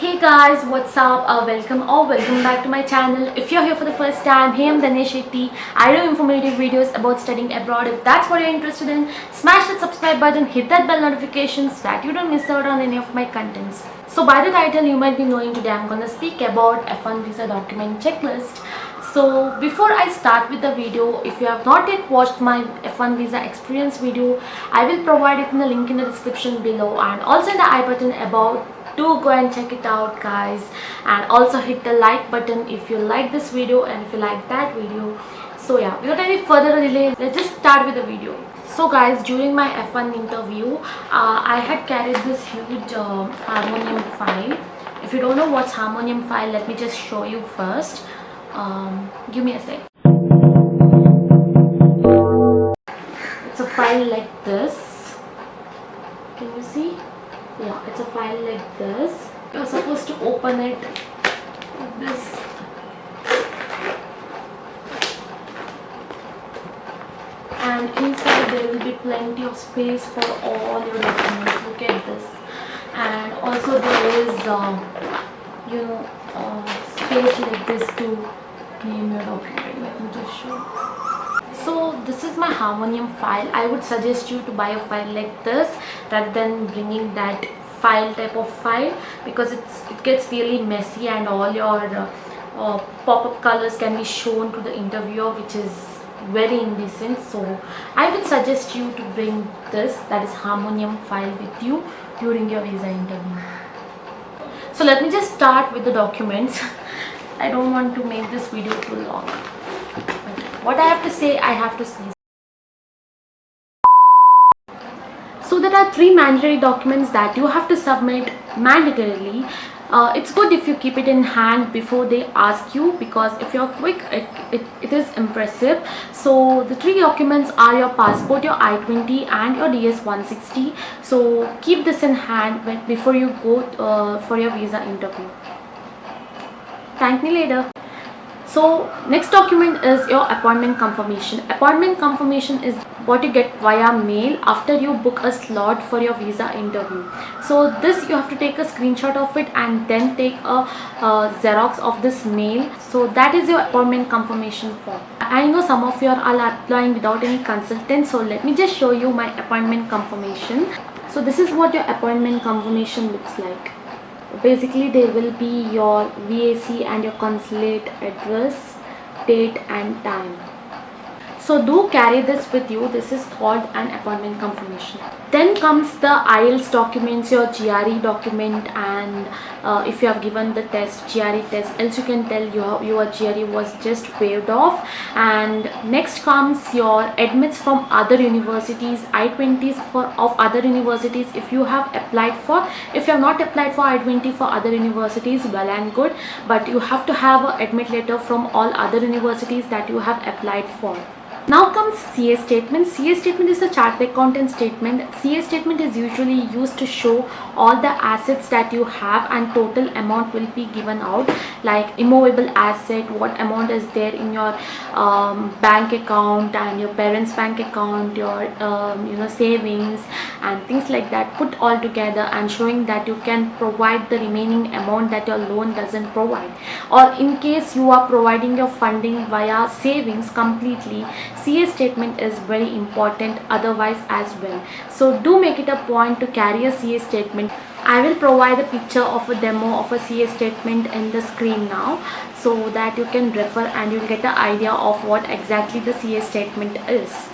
Hey guys, what's up? Welcome back to my channel. If you're here for the first time, hey, I'm Danesh Shetty. I do informative videos about studying abroad. If that's what you're interested in, smash that subscribe button, hit that bell notification so that you don't miss out on any of my contents. So by the title, you might be knowing today I'm gonna speak about F1 visa document checklist. So before I start with the video, if you have not yet watched my F1 visa experience video, I will provide it in the link in the description below and also in the I button above. Do go and check it out guys, and also hit the like button if you like this video and if you like that video. So yeah, without any further delay, let's just start with the video. So guys, during my F1 interview, I had carried this huge harmonium file. If you don't know what's harmonium file, let me just show you first. Give me a sec. It's a file like this. Can you see? Yeah, it's a file like this. You're supposed to open it like this. And inside there will be plenty of space for all your documents. Look at this. And also there is space like this to name your document. Let me just show. So this is my harmonium file. I would suggest you to buy a file like this rather than bringing that file type of file, because it gets really messy and all your pop-up colors can be shown to the interviewer, which is very indecent. So I would suggest you to bring this, that is harmonium file, with you during your visa interview. So let me just start with the documents. I don't want to make this video too long. What I have to say, I have to say. So there are 3 mandatory documents that you have to submit mandatorily. It's good if you keep it in hand before they ask you, because if you're quick, it is impressive. So the 3 documents are your passport, your I-20 and your DS-160. So keep this in hand before you go for your visa interview. Thank me later. So next document is your appointment confirmation. Appointment confirmation is what you get via mail after you book a slot for your visa interview. So this you have to take a screenshot of it and then take a Xerox of this mail. So that is your appointment confirmation form. I know some of you are applying without any consultant, so let me just show you my appointment confirmation. So this is what your appointment confirmation looks like. Basically there will be your VAC and your consulate address, date and time. So do carry this with you. This is called an appointment confirmation. Then comes the IELTS documents, your GRE document, and if you have given the test, GRE test, else you can tell your GRE was just waived off. And next comes your admits from other universities, I-20s of other universities if you have applied for. If you have not applied for I-20 for other universities, well and good, but you have to have an admit letter from all other universities that you have applied for. Now comes CA statement. CA statement is a chartered accountant statement. CA statement is usually used to show all the assets that you have and total amount will be given out, like immovable asset, what amount is there in your bank account and your parents' bank account, your savings and things like that, put all together and showing that you can provide the remaining amount that your loan doesn't provide, or in case you are providing your funding via savings completely, CA statement is very important otherwise as well. So do make it a point to carry a CA statement. I will provide a picture of a demo of a CA statement in the screen now, so that you can refer and you'll get an idea of what exactly the CA statement is.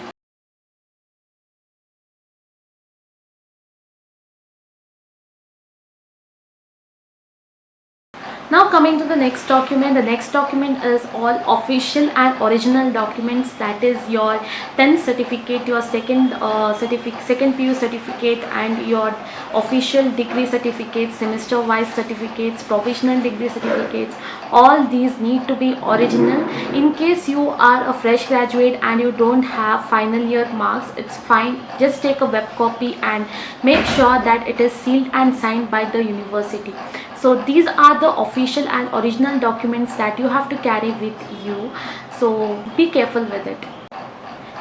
Now coming to the next document. The next document is all official and original documents, that is your 10th certificate, your second PU certificate and your official degree certificates, semester wise certificates, professional degree certificates. All these need to be original. In case you are a fresh graduate and you don't have final year marks, it's fine, just take a web copy and make sure that it is sealed and signed by the university. So these are the official and original documents that you have to carry with you, so be careful with it.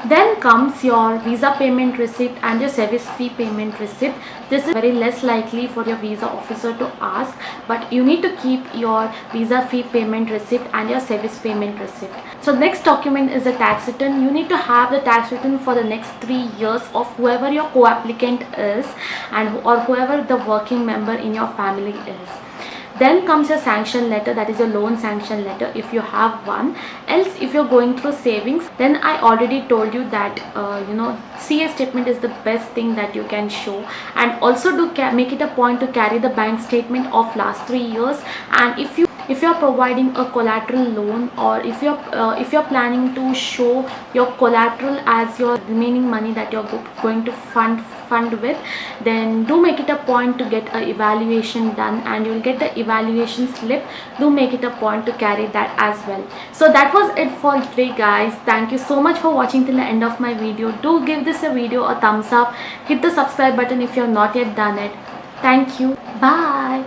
Then comes your visa payment receipt and your service fee payment receipt. This is very less likely for your visa officer to ask, but you need to keep your visa fee payment receipt and your service payment receipt. So next document is the tax return. You need to have the tax return for the next 3 years of whoever your co-applicant is and or whoever the working member in your family is. Then comes your sanction letter, that is your loan sanction letter if you have one. Else if you're going through savings, then I already told you that CA statement is the best thing that you can show, and also do make it a point to carry the bank statement of last 3 years. And if you're providing a collateral loan, or if you're planning to show your collateral as your remaining money that you're going to fund with, then do make it a point to get a evaluation done, and you'll get the evaluation slip. Do make it a point to carry that as well. So that was it for today, guys. Thank you so much for watching till the end of my video. Do give this a video a thumbs up, hit the subscribe button if you have not yet done it. Thank you. Bye.